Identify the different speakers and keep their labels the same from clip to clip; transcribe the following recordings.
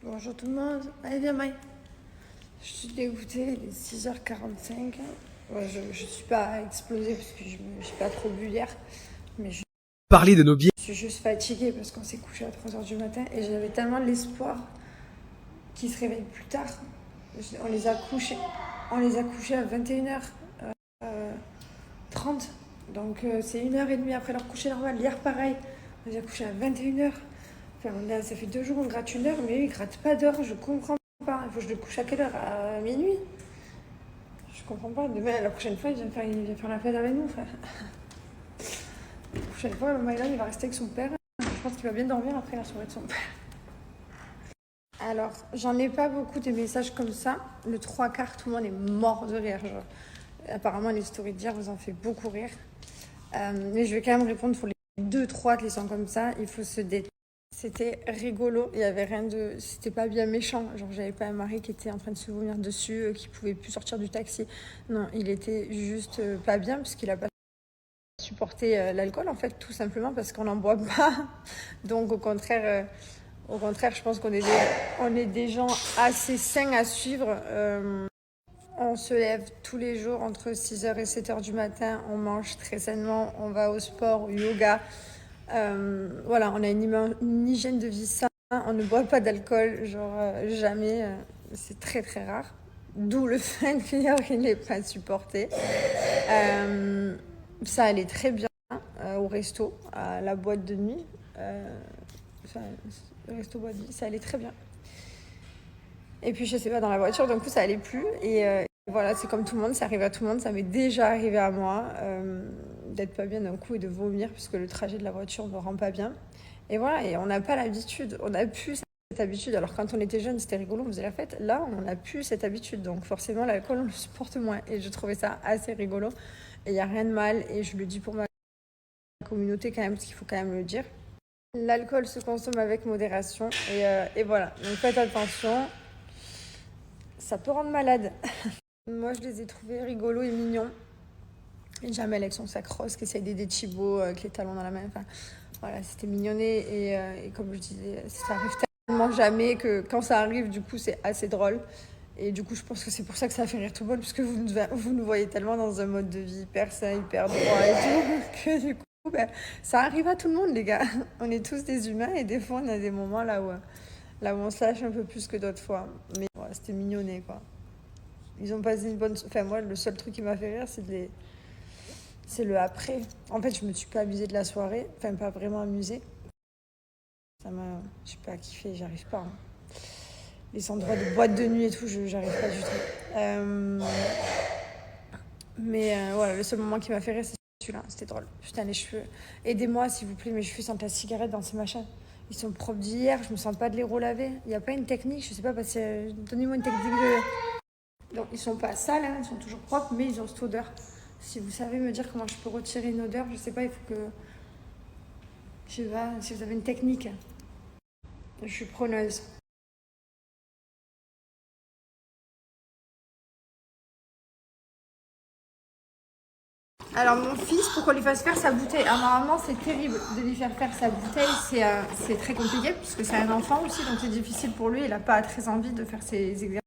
Speaker 1: Bonjour tout le monde. Allez, viens, Maï. Je suis dégoûtée, il est 6h45. Ouais, je suis pas explosée parce que je n'ai pas trop bu hier. Mais je
Speaker 2: Parler de nos biais.
Speaker 1: suis juste fatiguée parce qu'on s'est couché à 3h du matin et j'avais tellement l'espoir qu'ils se réveillent plus tard. On les a couchés à 21h30. Donc c'est 1h30 après leur coucher normal. Hier, pareil, on les a couchés à 21h. Enfin, ça fait 2 jours, on gratte 1 heure, mais eux, ils grattent pas d'heure, je comprends pas. Il faut que je le couche à quelle heure? À minuit? Je comprends pas. Demain, la prochaine fois, il vient faire la fête avec nous. Enfin. La prochaine fois, le Mylan, il va rester avec son père. Je pense qu'il va bien dormir après la soirée de son père. Alors, j'en ai pas beaucoup de messages comme ça. Le 3/4, tout le monde est mort de rire. Genre. Apparemment, les stories d'hier vous en fait beaucoup rire. Mais je vais quand même répondre pour les 2-3 qui sont comme ça. Il faut se détendre. C'était rigolo, il y avait rien de... C'était pas bien méchant, genre j'avais pas un mari qui était en train de se vomir dessus, qui pouvait plus sortir du taxi. Non, il était juste pas bien parce qu'il a pas supporté l'alcool en fait, tout simplement parce qu'on n'en boit pas. Donc au contraire, je pense qu'on est des gens assez sains à suivre. On se lève tous les jours entre 6h et 7h du matin, on mange très sainement, on va au sport, au yoga. Voilà, on a une hygiène de vie saine, on ne boit pas d'alcool, genre jamais, c'est très très rare. D'où le fait qu'il n'est pas supporté. Ça allait très bien au resto, à la boîte de nuit. Le resto boîte de nuit, ça allait très bien. Et puis je sais pas, dans la voiture, d'un coup ça allait plus. Et voilà, c'est comme tout le monde, ça arrive à tout le monde, ça m'est déjà arrivé à moi. D'être pas bien d'un coup et de vomir parce que le trajet de la voiture ne me rend pas bien. Et voilà, et on n'a pas l'habitude, on n'a plus cette habitude. Alors quand on était jeune, c'était rigolo, on faisait la fête. Là, on n'a plus cette habitude, donc forcément l'alcool, on le supporte moins. Et je trouvais ça assez rigolo. Et il n'y a rien de mal, et je le dis pour ma communauté quand même, parce qu'il faut quand même le dire. L'alcool se consomme avec modération, et voilà. Donc faites attention, ça peut rendre malade. Moi, je les ai trouvés rigolos et mignons. Et Jamel avec son sac rose qui essaye d'aider Thibaut avec les talons dans la main. Enfin, voilà, c'était mignonné. Et comme je disais, ça arrive tellement jamais que quand ça arrive, du coup, c'est assez drôle. Et du coup, je pense que c'est pour ça que ça fait rire tout le monde, parce que vous nous voyez tellement dans un mode de vie hyper sain, hyper droit et tout, que du coup, ça arrive à tout le monde, les gars. On est tous des humains et des fois, on a des moments là où on se lâche un peu plus que d'autres fois. Mais ouais, c'était mignonné, quoi. Ils ont passé une bonne... Enfin, moi, le seul truc qui m'a fait rire, c'est le après. En fait, je me suis pas amusée de la soirée. Enfin, pas vraiment amusée. Ça m'a... Je sais pas kiffé, j'arrive pas. Hein. Les endroits de boîte de nuit et tout, j'arrive pas du tout. Mais voilà, le seul moment qui m'a fait rire, c'est celui-là. C'était drôle. Putain, les cheveux. Aidez-moi, s'il vous plaît, mes cheveux sentent la cigarette dans ces machins. Ils sont propres d'hier, je me sens pas de les relaver. Il n'y a pas une technique, je sais pas, parce que... Donnez-moi une technique de... Donc, ils sont pas sales, hein, ils sont toujours propres, mais ils ont cette odeur. Si vous savez me dire comment je peux retirer une odeur, je sais pas, il faut que... Je sais pas, si vous avez une technique. Je suis preneuse. Alors mon fils, pour qu'on lui fasse faire sa bouteille, alors, normalement c'est terrible de lui faire sa bouteille, c'est très compliqué puisque c'est un enfant aussi, donc c'est difficile pour lui, il n'a pas très envie de faire ses exercices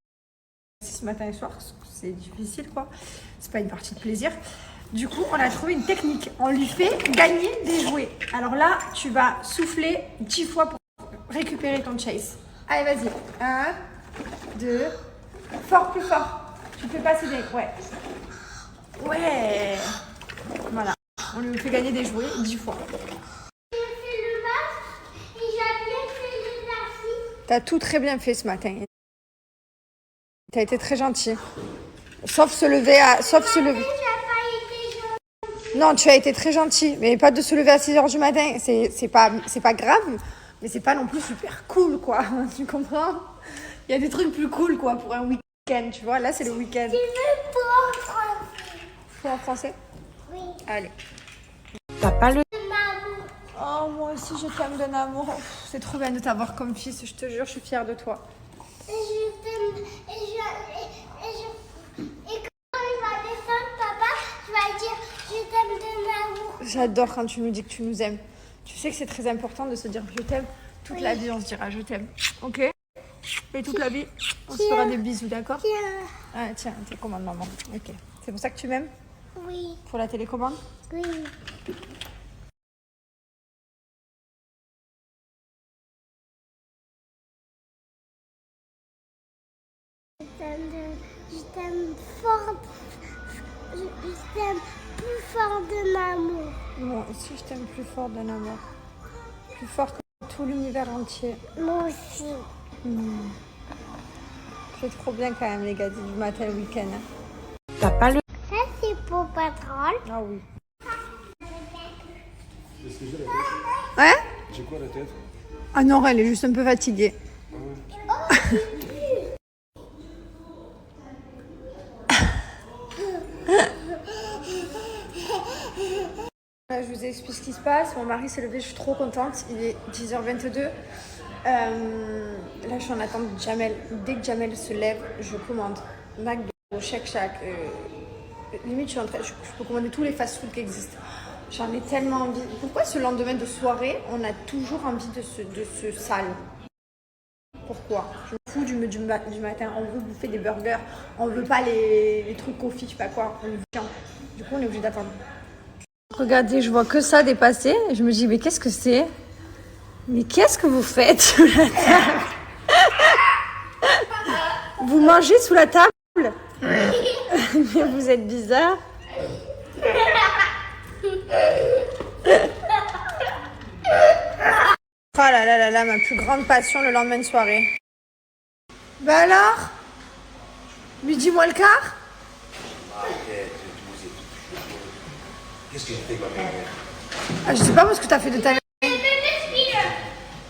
Speaker 1: matin et soir, c'est difficile quoi, c'est pas une partie de plaisir. Du coup, on a trouvé une technique. On lui fait gagner des jouets. Alors là, tu vas souffler 10 fois pour récupérer ton chase. Allez, vas-y. 1, 2, fort, plus fort. Tu fais passer des... Ouais. Ouais. Voilà. On lui fait gagner des jouets 10 fois.
Speaker 3: J'ai fait le masque et j'ai bien fait l'exercice.
Speaker 1: T'as tout très bien fait ce matin. T'as été très gentil. Sauf se lever. Non, tu as été très gentil, mais pas de se lever à 6h du matin. C'est pas grave, mais c'est pas non plus super cool, quoi. Tu comprends? Il y a des trucs plus cool, quoi, pour un week-end, tu vois. Là, c'est le week-end.
Speaker 3: Tu veux pour français?
Speaker 1: Faut en français?
Speaker 3: Oui.
Speaker 1: Allez.
Speaker 2: T'as pas le...
Speaker 3: Maman.
Speaker 1: Oh, moi aussi, je t'aime d'un amour. C'est trop bien de t'avoir comme fils, je te jure, je suis fière de toi.
Speaker 3: Et je t'aime. Et quand il va descendre, papa, je vais dire je t'aime de l'amour.
Speaker 1: J'adore quand tu nous dis que tu nous aimes. Tu sais que c'est très important de se dire je t'aime. Toute la vie, on se dira je t'aime. Ok? Et toute la vie, on se fera des bisous, d'accord? Ah, tiens, télécommande, maman. Ok. C'est pour ça que tu m'aimes?
Speaker 3: Oui.
Speaker 1: Pour la télécommande?
Speaker 3: Oui. Je t'aime fort. Je t'aime plus fort de l'amour.
Speaker 1: Moi aussi, je t'aime plus fort d'un amour. Plus fort que tout l'univers entier.
Speaker 3: Moi aussi.
Speaker 1: C'est trop bien quand même, les gars, du matin le week-end.
Speaker 2: T'as pas le...
Speaker 3: Ça, c'est pour Patrol.
Speaker 1: Ah oui.
Speaker 4: Est-ce que j'ai la tête?
Speaker 1: Ouais?
Speaker 4: J'ai quoi la tête?
Speaker 1: Ah non, elle est juste un peu fatiguée. Je vous explique ce qui se passe. Mon mari s'est levé, je suis trop contente. Il est 10h22. Là, je suis en attente de Jamel. Dès que Jamel se lève, je commande McDo, Shake Shack. Limite, je peux commander tous les fast-food qui existent. J'en ai tellement envie. Pourquoi ce lendemain de soirée, on a toujours envie de ce sale? Pourquoi? Je me fous du matin. On veut bouffer des burgers. On veut pas les trucs coffee, je sais pas quoi. On veut viande. Du coup, on est obligé d'attendre. Regardez, je vois que ça dépasser. Et je me dis, mais qu'est-ce que c'est? Mais qu'est-ce que vous faites sous la table? Vous mangez sous la table? Mais vous êtes bizarre. Oh là là là là, ma plus grande passion le lendemain de soirée. Bah alors? Midi moins le quart?
Speaker 4: Qu'est-ce que j'ai fait avec ma mère?
Speaker 1: Ah, je sais pas moi ce que t'as fait de ta vie.
Speaker 3: Les bébés speeder.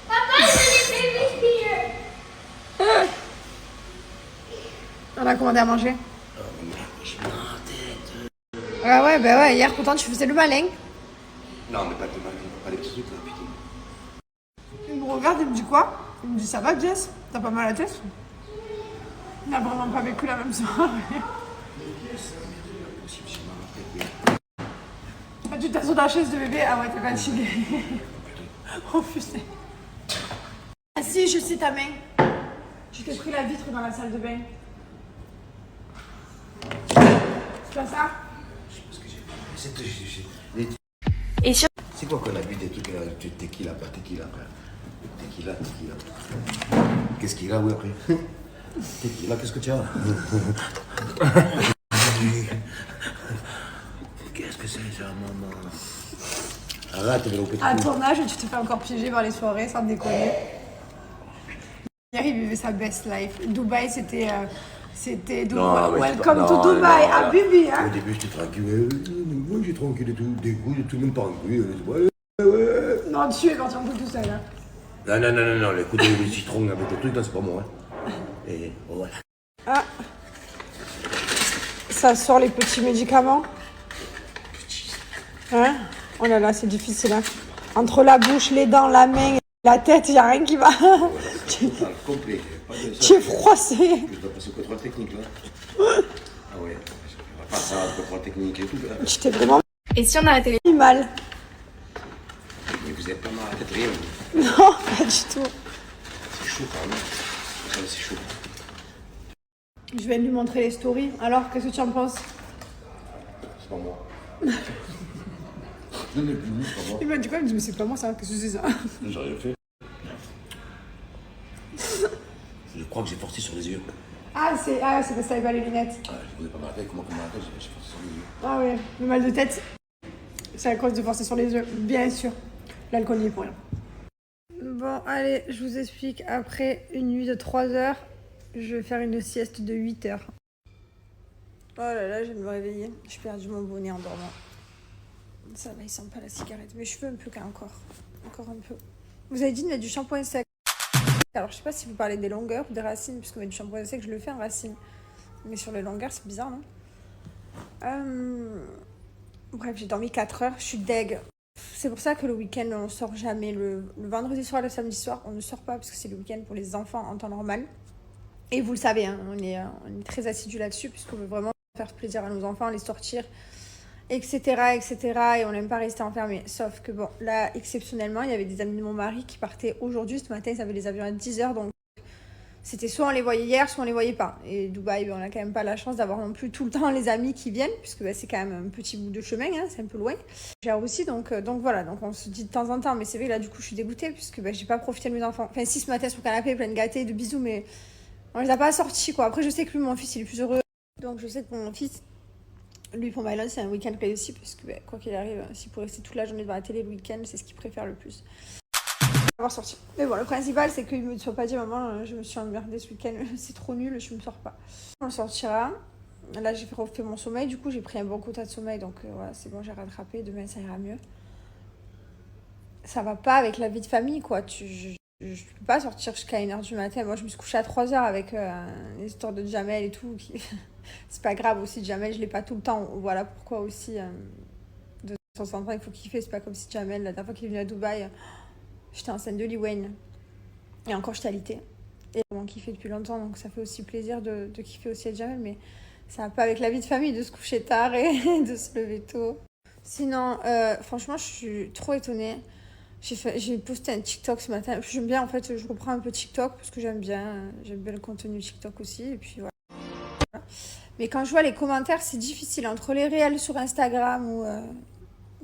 Speaker 3: Papa, c'est les bébés speeder.
Speaker 1: On a commandé à manger. Ah ouais, bah ouais, hier pourtant tu faisais le malin.
Speaker 4: Non, mais pas de mal, pas les petits trucs là, putain.
Speaker 1: Il me regarde, il me dit quoi? Il me dit, ça va Jess? T'as pas mal à la tête? Il n'a vraiment pas vécu la même soirée. Ah, tu t'assois dans la chaise de bébé? Ah ouais, t'es fatigué. Oh putain. Ah si, je sais ta main. Je t'ai pris la vitre dans la salle de bain. C'est pas ça?
Speaker 2: Et sur...
Speaker 4: C'est quoi qu'on a bu des trucs là? Tequila, pas tequila, frère. Tequila. Qu'est-ce qu'il a, oui, après? Tequila, qu'est-ce que tu as? Qu'est-ce que c'est ça, maman? Arrête, mais on
Speaker 1: À ton âge, tu te fais encore piéger par les soirées, sans déconner. Hier, il vivait sa best life. Dubaï, c'était
Speaker 4: Non, mais
Speaker 1: welcome to Dubaï,
Speaker 4: non,
Speaker 1: à Bibi, hein.
Speaker 4: Au début, j'étais tranquille. Moi, j'ai tranquille et tout. Des couilles, tout le monde part en couille. Ouais.
Speaker 1: Non, tu es parti un peu tout seul, hein.
Speaker 4: Non, les coups de citron avec le truc, là, c'est pas moi. Hein. Et voilà.
Speaker 1: Ah. Ça sort les petits médicaments. Hein? Oh là là, c'est difficile, hein. Entre la bouche, les dents, la main et la tête, il n'y a rien qui va.
Speaker 4: Total, complet. Pas de ça.
Speaker 1: Tu es froissé.
Speaker 4: Je dois passer au contrôle technique, là. Ah ouais. On va pas ça, le contrôle technique et tout, là.
Speaker 1: Tu t'es vraiment
Speaker 2: Et si on arrêtait les...
Speaker 1: mis mal.
Speaker 4: Mais vous êtes pas mal à la tête, rien.
Speaker 1: Non, pas du tout.
Speaker 4: C'est chaud, quand même. Ça, c'est chaud.
Speaker 1: Je vais lui montrer les stories. Alors, qu'est-ce que tu en penses?
Speaker 4: C'est pas moi. Je n'ai plus, c'est pas moi.
Speaker 1: Il m'a dit quoi? Il me dit, mais c'est pas moi ça, qu'est-ce que c'est ça?
Speaker 4: J'ai rien fait. Je crois que j'ai forcé sur les yeux.
Speaker 1: Ah, c'est parce que t'avais pas les lunettes.
Speaker 4: Ah, je voulais pas m'arrêter, comment qu'on m'arrête, j'ai forcé sur les yeux.
Speaker 1: Ah ouais, le mal de tête, c'est à cause de forcer sur les yeux, bien sûr. L'alcool n'y est pour rien. Bon, allez, je vous explique. Après une nuit de 3 heures, je vais faire une sieste de 8 heures. Oh là là, je vais me réveiller. J'ai perdu mon bonnet en dormant. Ça va, il sent pas la cigarette. Mes cheveux un peu qu'un encore. Encore un peu. Vous avez dit de mettre du shampoing sec. Alors, je sais pas si vous parlez des longueurs ou des racines, puisque mettre du shampoing sec, je le fais en racine. Mais sur les longueurs, c'est bizarre, non? Bref, j'ai dormi 4 heures. Je suis deg. C'est pour ça que le week-end, on sort jamais. Le vendredi soir, le samedi soir, on ne sort pas, parce que c'est le week-end pour les enfants en temps normal. Et vous le savez, hein, on est très assidus là-dessus, puisqu'on veut vraiment faire plaisir à nos enfants, les sortir, etc. Et on n'aime pas rester enfermés. Sauf que bon, là, exceptionnellement, il y avait des amis de mon mari qui partaient aujourd'hui. Ce matin, ils avaient les avions à 10h, donc C'était soit on les voyait hier, soit on les voyait pas. Et Dubaï, on n'a quand même pas la chance d'avoir non plus tout le temps les amis qui viennent, puisque c'est quand même un petit bout de chemin, hein, c'est un peu loin. J'ai aussi, donc voilà, donc on se dit de temps en temps, mais c'est vrai que là du coup je suis dégoûtée, puisque j'ai pas profité de mes enfants. Enfin si, ce matin sur le canapé, plein de gâtés, de bisous, mais on les a pas sortis quoi. Après je sais que lui, mon fils, il est plus heureux, donc je sais que mon fils, lui pour Mylon, c'est un week-end réussi, parce que quoi qu'il arrive, s'il pourrait rester toute la journée devant la télé le week-end, c'est ce qu'il préfère le plus. Sortir. Mais bon, le principal, c'est qu'il ne me soit pas dit, maman, je me suis emmerdée ce week-end, c'est trop nul, je me sors pas. On sortira. Là, j'ai refait mon sommeil, du coup, j'ai pris un bon quota de sommeil, donc voilà, c'est bon, j'ai rattrapé. Demain, ça ira mieux. Ça va pas avec la vie de famille, quoi. Je peux pas sortir jusqu'à 1h du matin. Moi, je me suis couchée à 3h avec l'histoire de Jamel et tout. C'est pas grave aussi, Jamel, je l'ai pas tout le temps. Voilà pourquoi aussi, de temps en temps, il faut kiffer. C'est pas comme si Jamel, la dernière fois qu'il est venu à Dubaï. J'étais enceinte de Lee Wayne. Et encore, j'étais alitée. Et on kiffait depuis longtemps, donc ça fait aussi plaisir de kiffer aussi avec Jamel. Mais ça va pas avec la vie de famille, de se coucher tard et de se lever tôt. Sinon, franchement, je suis trop étonnée. J'ai posté un TikTok ce matin. J'aime bien, en fait, je reprends un peu TikTok parce que j'aime bien le contenu TikTok aussi. Et puis voilà. Mais quand je vois les commentaires, c'est difficile. Entre les réels sur Instagram où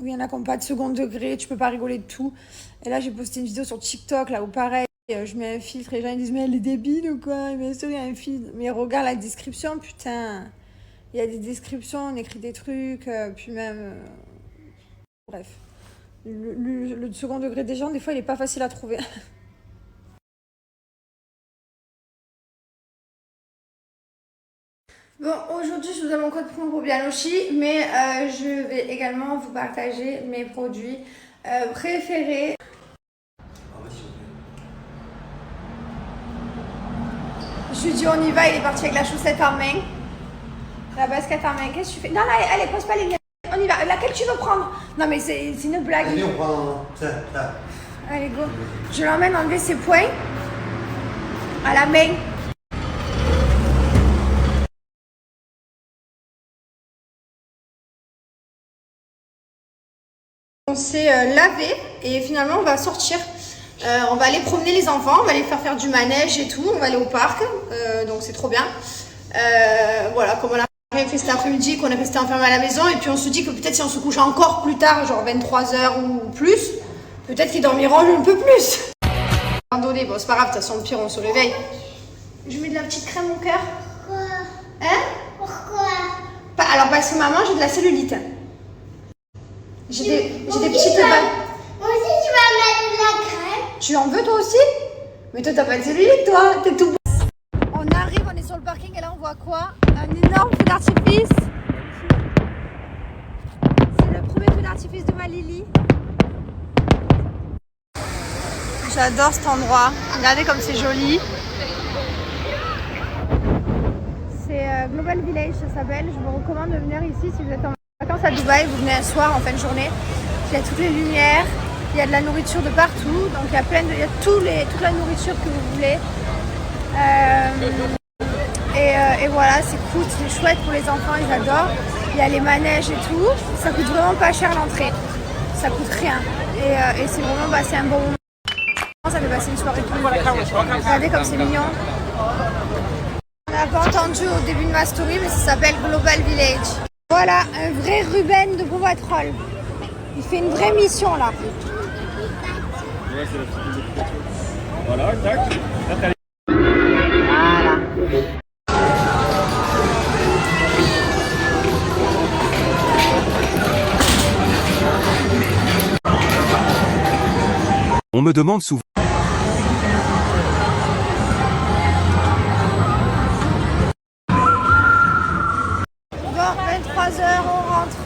Speaker 1: il y en a qui n'ont pas de second degré, tu peux pas rigoler de tout. Et là, j'ai posté une vidéo sur TikTok, là où pareil, je mets un filtre et les gens ils disent, mais elle est débile ou quoi? Mais il y a un filtre. Mais regarde la description, putain. Il y a des descriptions, on écrit des trucs, puis même. Bref. Le second degré des gens, des fois, il est pas facile à trouver. Bon, aujourd'hui, je vous donne mon code promo Bianoshi, mais je vais également vous partager mes produits préférés. Je lui dis on y va, il est parti avec la chaussette en main, la basket en main. Qu'est-ce que tu fais? Non, là, allez, pose pas les liens. On y va. Laquelle tu veux prendre? Non, mais c'est une blague.
Speaker 4: Allez, on prend ça.
Speaker 1: Allez, go. Je l'emmène enlever ses poings à la main. On s'est lavé et finalement on va sortir, on va aller promener les enfants, on va les faire du manège et tout, on va aller au parc, donc c'est trop bien. Voilà, comme on a rien fait cet après-midi, qu'on est resté enfermé à la maison, et puis on se dit que peut-être si on se couche encore plus tard, genre 23h ou plus, peut-être qu'ils dormiront un peu plus. Randonnée, bon c'est pas grave, de toute façon au pire on se réveille. Je mets de la petite crème au cœur.
Speaker 3: Pourquoi?
Speaker 1: Hein?
Speaker 3: Pourquoi?
Speaker 1: Alors parce que maman, j'ai de la cellulite. J'ai des petites balles.
Speaker 3: Moi aussi, tu vas mettre de la crème.
Speaker 1: Tu en veux toi aussi? Mais toi, t'as pas de cellulite, toi. T'es tout beau. On arrive, on est sur le parking et là, on voit quoi? Un énorme feu d'artifice. C'est le premier feu d'artifice de ma Lily. J'adore cet endroit. Regardez comme c'est joli. C'est Global Village, ça s'appelle. Je vous recommande de venir ici si vous êtes en vacances à Dubaï. Vous venez un soir en fin de journée. Il y a toutes les lumières, il y a de la nourriture de partout. Donc il y a toute la nourriture que vous voulez. Et voilà, c'est cool, c'est chouette pour les enfants, ils adorent. Il y a les manèges et tout. Ça coûte vraiment pas cher l'entrée. Ça coûte rien. Et c'est vraiment c'est un bon moment. Ça fait passer une soirée cool. Regardez comme c'est mignon. On n'a pas entendu au début de ma story, mais ça s'appelle Global Village. Voilà, un vrai Ruben de Beauvatrol. Il fait une vraie mission là.
Speaker 5: Voilà, tac.
Speaker 1: Voilà.
Speaker 6: On me demande souvent.
Speaker 1: Bon, 23h, on rentre.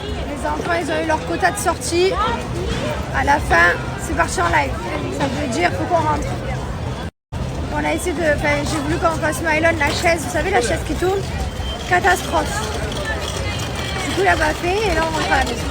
Speaker 1: Les enfants, ils ont eu leur quota de sortie. À la fin, c'est parti en live. Ça veut dire qu'il faut qu'on rentre. On a essayé de... Enfin, j'ai voulu qu'on fasse Mylon, la chaise. Vous savez, la chaise qui tourne. Catastrophe. Du coup, il n'a pas fait et là, on rentre à la maison.